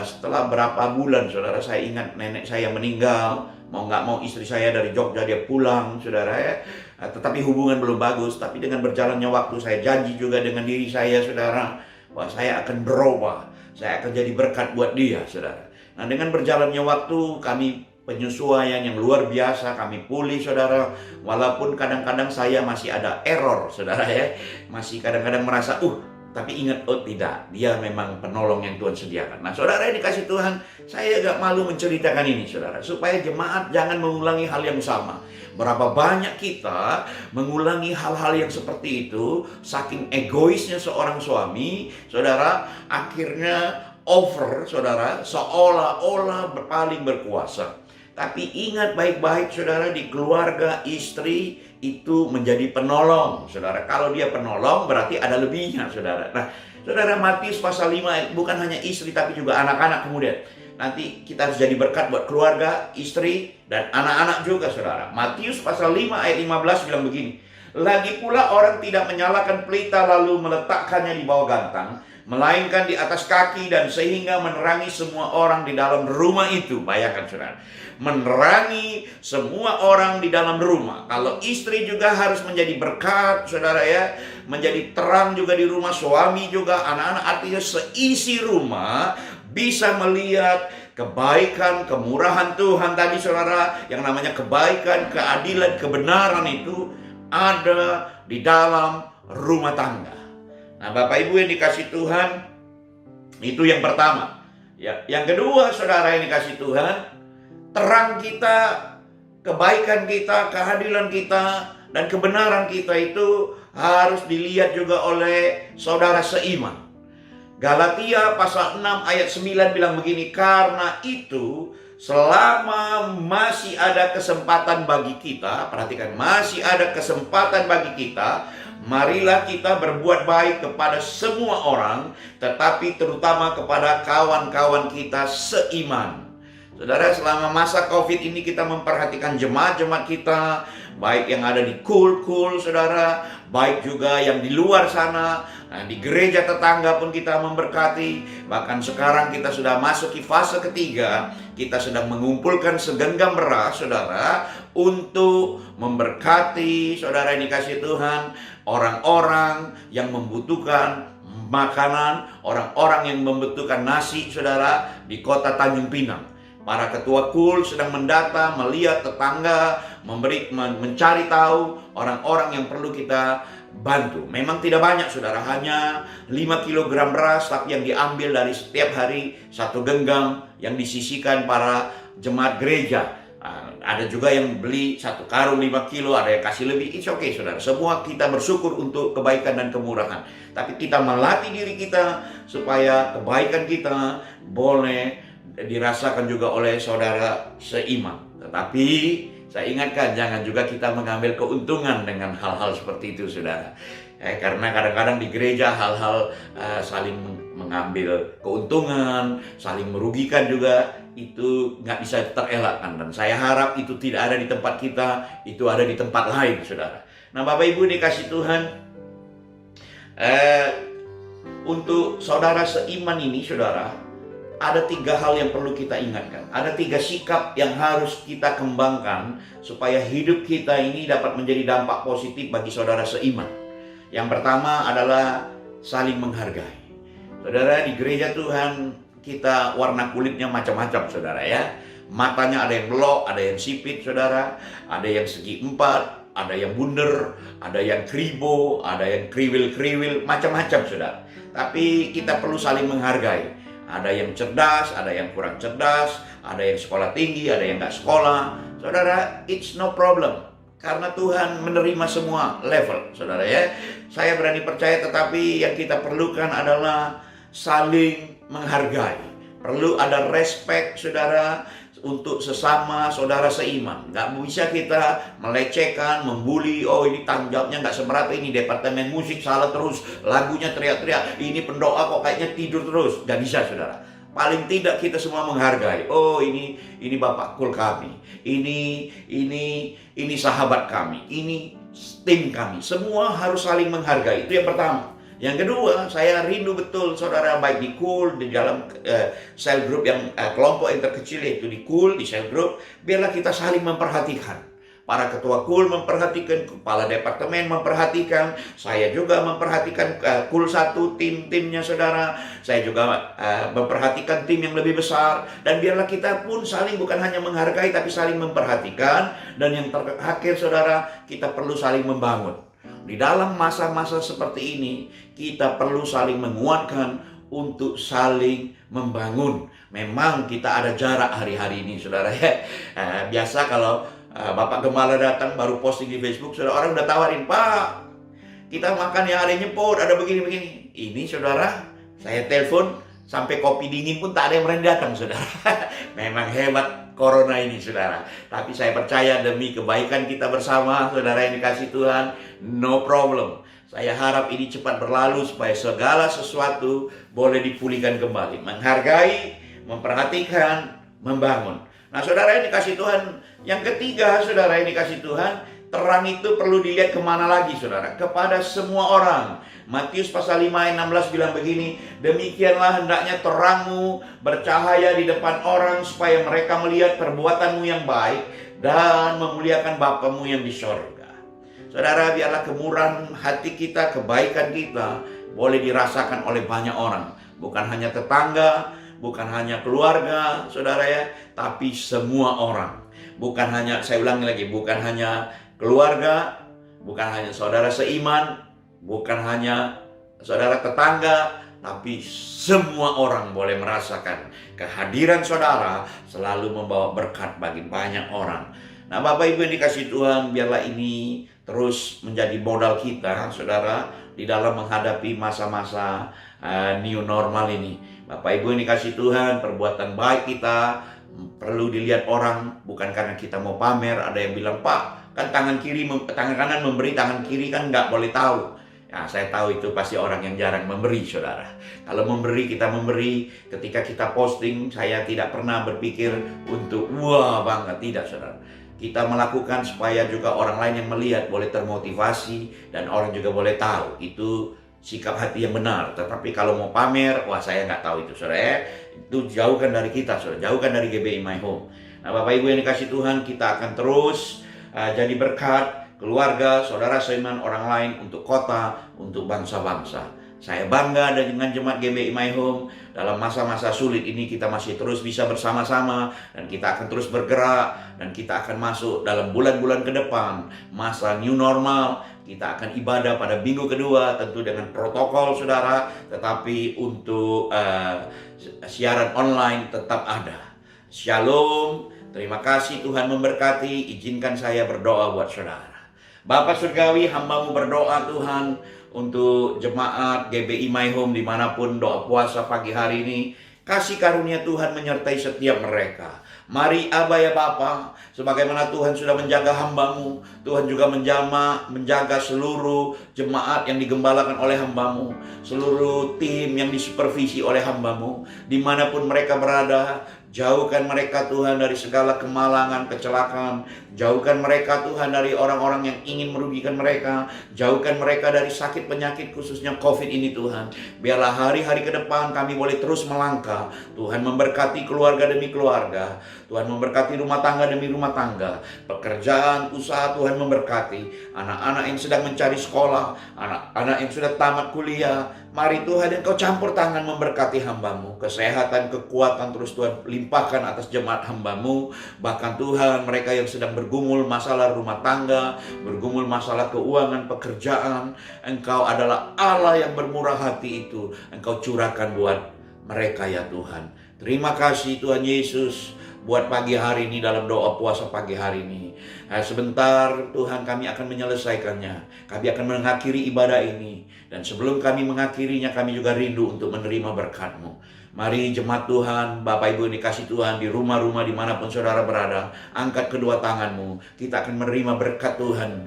Setelah berapa bulan, saudara, saya ingat nenek saya meninggal. Mau nggak mau istri saya dari Jogja dia pulang, saudara, ya. Tetapi hubungan belum bagus. Tapi dengan berjalannya waktu saya janji juga dengan diri saya, saudara, bahwa saya akan berubah. Saya akan jadi berkat buat dia, saudara. Nah, dengan berjalannya waktu kami penyesuaian yang luar biasa, kami pulih, saudara. Walaupun kadang-kadang saya masih ada error, saudara, ya. Masih kadang-kadang merasa, tapi ingat, tidak, dia memang penolong yang Tuhan sediakan. Nah, saudara, yang dikasih Tuhan, saya gak malu menceritakan ini, saudara, supaya jemaat jangan mengulangi hal yang sama. Berapa banyak kita mengulangi hal-hal yang seperti itu, saking egoisnya seorang suami, saudara, akhirnya over, saudara, seolah-olah paling berkuasa. Tapi ingat baik-baik, saudara, di keluarga istri itu menjadi penolong, saudara. Kalau dia penolong berarti ada lebihnya, saudara. Nah, saudara, Matius pasal 5 bukan hanya istri tapi juga anak-anak kemudian. Nanti kita harus jadi berkat buat keluarga, istri, dan anak-anak juga, saudara. Matius pasal 5 ayat 15 bilang begini. Lagi pula orang tidak menyalakan pelita lalu meletakkannya di bawah gantang, melainkan di atas kaki dan sehingga menerangi semua orang di dalam rumah itu. Bayangkan, saudara, menerangi semua orang di dalam rumah. Kalau istri juga harus menjadi berkat, saudara, ya, menjadi terang juga di rumah, suami juga, anak-anak, artinya seisi rumah bisa melihat kebaikan, kemurahan Tuhan tadi, saudara, yang namanya kebaikan, keadilan, kebenaran itu ada di dalam rumah tangga. Nah, Bapak Ibu yang dikasih Tuhan, itu yang pertama. Ya, yang kedua, saudara, yang dikasih Tuhan, terang kita, kebaikan kita, keadilan kita, dan kebenaran kita itu harus dilihat juga oleh saudara seiman. Galatia pasal 6 ayat 9 bilang begini, karena itu selama masih ada kesempatan bagi kita, perhatikan, masih ada kesempatan bagi kita, marilah kita berbuat baik kepada semua orang, tetapi terutama kepada kawan-kawan kita seiman. Saudara, selama masa COVID ini kita memperhatikan jemaat-jemaat kita, baik yang ada di kul-kul, saudara, baik juga yang di luar sana. Nah, di gereja tetangga pun kita memberkati. Bahkan sekarang kita sudah masuk ke fase ketiga. Kita sedang mengumpulkan segenggam beras, saudara, untuk memberkati, saudara yang dikasih Tuhan, orang-orang yang membutuhkan makanan, orang-orang yang membutuhkan nasi, saudara, di kota Tanjung Pinang. Para ketua kul sedang mendata, melihat tetangga, mencari tahu orang-orang yang perlu kita bantu. Memang tidak banyak, saudara, hanya 5 kg beras, tapi yang diambil dari setiap hari 1 genggam yang disisihkan para jemaat gereja. Ada juga yang beli 1 karung 5 kilo, ada yang kasih lebih. It's okay, saudara. Semua kita bersyukur untuk kebaikan dan kemurahan. Tapi kita melatih diri kita supaya kebaikan kita boleh dirasakan juga oleh saudara seiman. Tetapi saya ingatkan, jangan juga kita mengambil keuntungan dengan hal-hal seperti itu, saudara. Karena kadang-kadang di gereja hal-hal saling mengambil keuntungan, saling merugikan juga, itu nggak bisa terelakkan. Dan saya harap itu tidak ada di tempat kita, itu ada di tempat lain, saudara. Nah, Bapak Ibu dikasih Tuhan, untuk saudara seiman ini, saudara, ada 3 hal yang perlu kita ingatkan. Ada 3 sikap yang harus kita kembangkan supaya hidup kita ini dapat menjadi dampak positif bagi saudara seiman. Yang pertama adalah saling menghargai. Saudara, di gereja Tuhan kita warna kulitnya macam-macam, saudara, ya. Matanya ada yang melok, ada yang sipit, saudara. Ada yang segi 4, ada yang bunder, ada yang kribo, ada yang kriwil-kriwil, macam-macam saudara. Tapi kita perlu saling menghargai. Ada yang cerdas, ada yang kurang cerdas, ada yang sekolah tinggi, ada yang nggak sekolah. Saudara, it's no problem. Karena Tuhan menerima semua level, saudara ya. Saya berani percaya, tetapi yang kita perlukan adalah saling menghargai. Perlu ada respect, saudara, untuk sesama saudara seiman. Nggak bisa kita melecehkan, membuli. Oh, ini tanggung jawabnya nggak semerata, ini departemen musik salah terus, lagunya teriak-teriak, ini pendoa kok kayaknya tidur terus. Nggak bisa, saudara. Paling tidak kita semua menghargai. Oh, ini bapak kul kami, ini sahabat kami, ini tim kami. Semua harus saling menghargai. Itu yang pertama. Yang kedua, saya rindu betul saudara, baik di KUL, di dalam cell group yang kelompok yang terkecil, yaitu di KUL, di cell group, biarlah kita saling memperhatikan. Para ketua KUL memperhatikan, kepala departemen memperhatikan, saya juga memperhatikan KUL 1, tim-timnya saudara, saya juga memperhatikan tim yang lebih besar, dan biarlah kita pun saling bukan hanya menghargai, tapi saling memperhatikan, dan yang terakhir saudara, kita perlu saling membangun. Di dalam masa-masa seperti ini, kita perlu saling menguatkan untuk saling membangun. Memang kita ada jarak hari-hari ini, saudara ya. Biasa kalau Bapak Gembala datang baru posting di Facebook, saudara, orang udah tawarin, Pak, kita makan yang ada nyempur, ada begini-begini. Ini saudara, saya telepon, sampai kopi dingin pun tak ada yang berani datang, saudara. Memang hebat corona ini, saudara. Tapi saya percaya demi kebaikan kita bersama, saudara yang dikasih Tuhan, no problem. Saya harap ini cepat berlalu supaya segala sesuatu boleh dipulihkan kembali. Menghargai, memperhatikan, membangun. Nah, saudara yang dikasih Tuhan, yang ketiga, saudara yang dikasih Tuhan, terang itu perlu dilihat kemana lagi, saudara? Kepada semua orang. Matius pasal 5 ayat 16 bilang begini, demikianlah hendaknya terangmu bercahaya di depan orang, supaya mereka melihat perbuatanmu yang baik dan memuliakan Bapamu yang di sorga. Saudara, biarlah kemurahan hati kita, kebaikan kita boleh dirasakan oleh banyak orang. Bukan hanya tetangga, bukan hanya keluarga, saudara ya, tapi semua orang. Bukan hanya, saya ulangi lagi, bukan hanya keluarga, bukan hanya saudara seiman, bukan hanya saudara tetangga, tapi semua orang boleh merasakan kehadiran saudara selalu membawa berkat bagi banyak orang. Nah, Bapak Ibu yang dikasih Tuhan, biarlah ini terus menjadi modal kita, saudara, di dalam menghadapi masa-masa new normal ini. Bapak Ibu yang dikasih Tuhan, perbuatan baik kita perlu dilihat orang, bukan karena kita mau pamer. Ada yang bilang, Pak, kan tangan kanan memberi, tangan kiri kan nggak boleh tahu. Ya, saya tahu itu pasti orang yang jarang memberi, saudara. Kalau memberi, kita memberi. Ketika kita posting, saya tidak pernah berpikir untuk wah banget, tidak, saudara. Kita melakukan supaya juga orang lain yang melihat boleh termotivasi dan orang juga boleh tahu. Itu sikap hati yang benar. Tetapi kalau mau pamer, wah saya nggak tahu itu, saudara. Itu jauhkan dari kita, saudara. Jauhkan dari GBI My Home. Nah, Bapak Ibu yang dikasih Tuhan, kita akan terus jadi berkat keluarga, saudara seiman, orang lain, untuk kota, untuk bangsa-bangsa. Saya bangga dengan jemaat GBI My Home. Dalam masa-masa sulit ini kita masih terus bisa bersama-sama, dan kita akan terus bergerak, dan kita akan masuk dalam bulan-bulan ke depan, masa new normal. Kita akan ibadah pada minggu kedua, tentu dengan protokol, saudara, tetapi untuk siaran online tetap ada. Shalom, terima kasih, Tuhan memberkati. Izinkan saya berdoa buat saudara. Bapak Surgawi, hamba-Mu berdoa, Tuhan, untuk jemaat GBI My Home dimanapun doa puasa pagi hari ini. Kasih karunia Tuhan menyertai setiap mereka. Mari Aba ya Bapa, sebagaimana Tuhan sudah menjaga hamba-Mu, Tuhan juga menjaga seluruh jemaat yang digembalakan oleh hamba-Mu, seluruh tim yang disupervisi oleh hamba-Mu, dimanapun mereka berada. Jauhkan mereka Tuhan dari segala kemalangan, kecelakaan. Jauhkan mereka Tuhan dari orang-orang yang ingin merugikan mereka. Jauhkan mereka dari sakit penyakit, khususnya COVID ini Tuhan. Biarlah hari-hari ke depan kami boleh terus melangkah. Tuhan memberkati keluarga demi keluarga. Tuhan memberkati rumah tangga demi rumah tangga. Pekerjaan, usaha Tuhan memberkati. Anak-anak yang sedang mencari sekolah, anak-anak yang sudah tamat kuliah, Mari Tuhan Engkau campur tangan memberkati hamba-Mu. Kesehatan, kekuatan terus Tuhan limpahkan atas jemaat hamba-Mu. Bahkan Tuhan, mereka yang sedang bergumul masalah rumah tangga, bergumul masalah keuangan, pekerjaan, Engkau adalah Allah yang bermurah hati itu. Engkau curahkan buat mereka ya Tuhan. Terima kasih Tuhan Yesus buat pagi hari ini dalam doa puasa pagi hari ini. Sebentar Tuhan kami akan menyelesaikannya. Kami akan mengakhiri ibadah ini. Dan sebelum kami mengakhirinya, kami juga rindu untuk menerima berkat-Mu. Mari jemaat Tuhan, Bapak Ibu yang dikasih Tuhan, di rumah-rumah dimanapun saudara berada, angkat kedua tanganmu. Kita akan menerima berkat Tuhan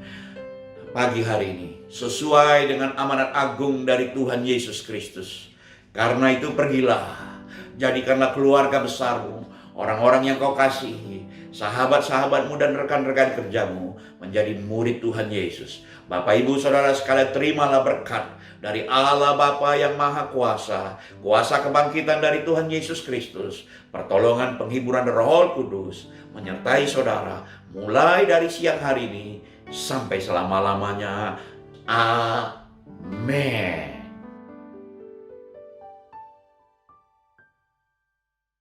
pagi hari ini, sesuai dengan amanat agung dari Tuhan Yesus Kristus. Karena itu pergilah, jadikanlah keluarga besarmu, orang-orang yang kau kasihi, sahabat-sahabatmu dan rekan-rekan kerjamu menjadi murid Tuhan Yesus. Bapak Ibu Saudara sekalian, terimalah berkat dari Allah Bapa yang Maha Kuasa, kuasa kebangkitan dari Tuhan Yesus Kristus, pertolongan penghiburan Roh Kudus menyertai saudara mulai dari siang hari ini sampai selama-lamanya. Amin.